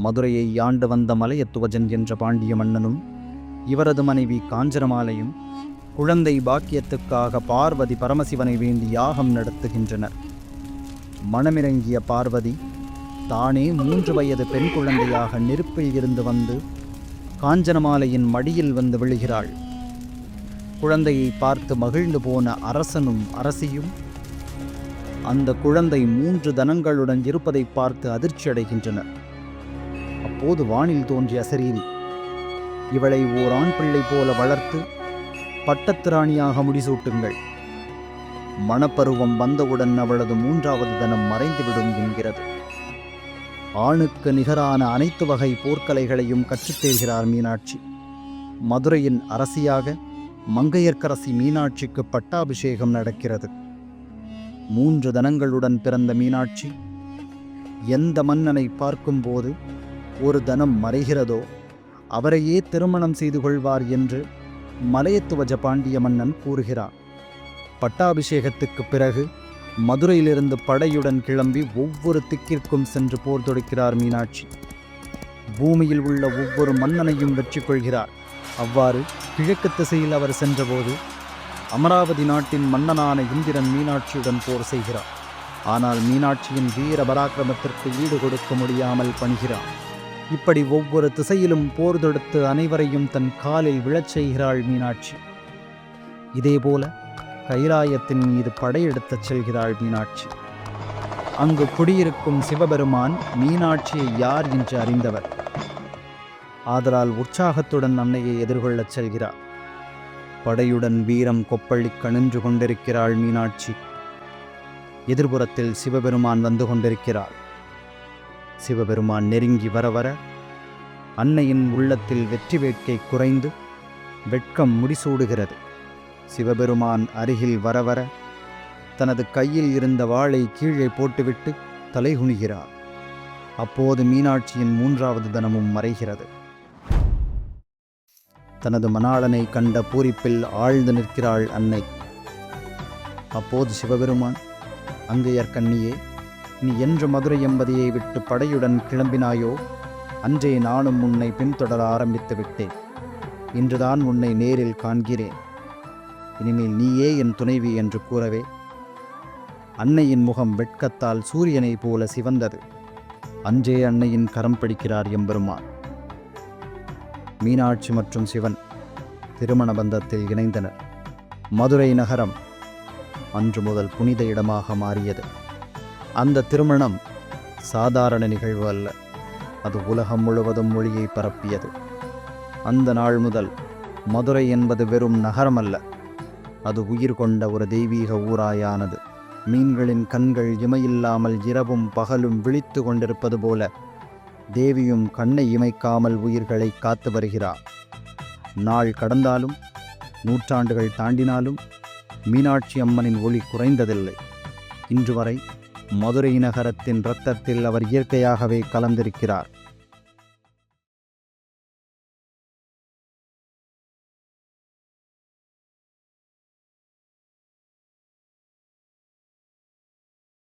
மதுரையை ஆண்டு வந்த மலையத்துவஜன் என்ற பாண்டிய மன்னனும் இவரது மனைவி காஞ்சனமாலையும் குழந்தை பாக்கியத்துக்காக பார்வதி பரமசிவனை வேண்டி யாகம் நடத்துகின்றனர். மனமிறங்கிய பார்வதி தானே 3 வயது பெண் குழந்தையாக நெருப்பில் இருந்து வந்து காஞ்சனமாலையின் மடியில் வந்து விழுகிறாள். குழந்தையை பார்த்து மகிழ்ந்து போன அரசனும் அரசியும் அந்த குழந்தை 3 தனங்களுடன் இருப்பதை பார்த்து அதிர்ச்சி அடைகின்றனர். அப்போது வானில் தோன்றிய அசரீரி, இவளை ஓர் ஆண் பிள்ளை போல வளர்த்து பட்டத்திராணியாக முடிசூட்டுங்கள். மணப்பருவம் வந்தவுடன் அவளது 3வது தனம் மறைந்துவிடும் என்கிறது. ஆணுக்கு நிகரான அனைத்து வகை போர்க்கலைகளையும் கற்றுத்தேர்கிறார் மீனாட்சி. மதுரையின் அரசியாக மங்கையர்க்கரசி மீனாட்சிக்கு பட்டாபிஷேகம் நடக்கிறது. 3 தனங்களுடன் பிறந்த மீனாட்சி எந்த மன்னனை பார்க்கும்போது ஒரு தனம் மறைகிறதோ அவரையே திருமணம் செய்து கொள்வார் என்று மலையத்துவஜ பாண்டிய மன்னன் கூறுகிறார். பட்டாபிஷேகத்துக்கு பிறகு மதுரையிலிருந்து படையுடன் கிளம்பி ஒவ்வொரு திக்கிற்கும் சென்று போர் தொடுக்கிறார் மீனாட்சி. பூமியில் உள்ள ஒவ்வொரு மன்னனையும் வெற்றி கொள்கிறார். அவ்வாறு கிழக்கு திசையில் அவர் சென்றபோது அமராவதி நாட்டின் மன்னனான இந்திரன் மீனாட்சியுடன் போர் செய்கிறார். ஆனால் மீனாட்சியின் வீர பராக்கிரமத்திற்கு ஈடு கொடுக்க முடியாமல் பணிகிறார். இப்படி ஒவ்வொரு திசையிலும் போர் தொடுத்து அனைவரையும் தன் காலில் விழச் செய்கிறாள் மீனாட்சி. இதேபோல கைலாயத்தின் மீது படையெடுத்துச் செல்கிறாள் மீனாட்சி. அங்கு குடியிருக்கும் சிவபெருமான் மீனாட்சியை யார் என்று அறிந்தவர். ஆதலால் உற்சாகத்துடன் அன்னையை எதிர்கொள்ளச் செல்கிறார். படையுடன் வீரம் கொப்பளிக்க நின்று கொண்டிருக்கிறாள் மீனாட்சி. எதிர்புறத்தில் சிவபெருமான் வந்து கொண்டிருக்கிறார். சிவபெருமான் நெருங்கி வர வர அன்னையின் உள்ளத்தில் வெற்றி வேட்கை குறைந்து வெட்கம் முடிசூடுகிறது. சிவபெருமான் அருகில் வர வர தனது கையில் இருந்த வாளை கீழே போட்டுவிட்டு தலைகுனிகிறார். அப்போது மீனாட்சியின் 3வது தனமும் மறைகிறது. தனது மணாளனை கண்ட பூரிப்பில் ஆழ்ந்து நிற்கிறாள் அன்னை. அப்போது சிவபெருமான், அங்கையர்க்கண்ணியே, நீ என்று மதுரை எம்பதியை விட்டு படையுடன் கிளம்பினாயோ அன்றே நானும் உன்னை பின்தொடர ஆரம்பித்து விட்டேன். இன்றுதான் உன்னை நேரில் காண்கிறேன். இனிமேல் நீயே என் துணைவி என்று கூறவே அன்னையின் முகம் வெட்கத்தால் சூரியனை போல சிவந்தது. அன்றே அன்னையின் கரம் பிடிக்கிறார் எம்பெருமான். மீனாட்சி மற்றும் சிவன் திருமண பந்தத்தில் இணைந்தனர். மதுரை நகரம் அன்று முதல் புனித இடமாக மாறியது. அந்த திருமணம் சாதாரண நிகழ்வு அல்ல, அது உலகம் முழுவதும் மொழியை பரப்பியது. அந்த நாள் முதல் மதுரை என்பது வெறும் நகரம் அல்ல, அது உயிர் கொண்ட ஒரு தெய்வீக ஊராயானது. மீன்களின் கண்கள் இமையில்லாமல் இரவும் பகலும் விழித்து கொண்டிருப்பது போல தேவியும் கண்ணை இமைக்காமல் உயிர்களை காத்து வருகிறார். நாள் கடந்தாலும் நூற்றாண்டுகள் தாண்டினாலும் மீனாட்சி அம்மனின் ஒளி குறைந்ததில்லை. இன்று வரை மதுரை நகரத்தின் இரத்தத்தில் அவர் இயற்கையாகவே கலந்திருக்கிறார்.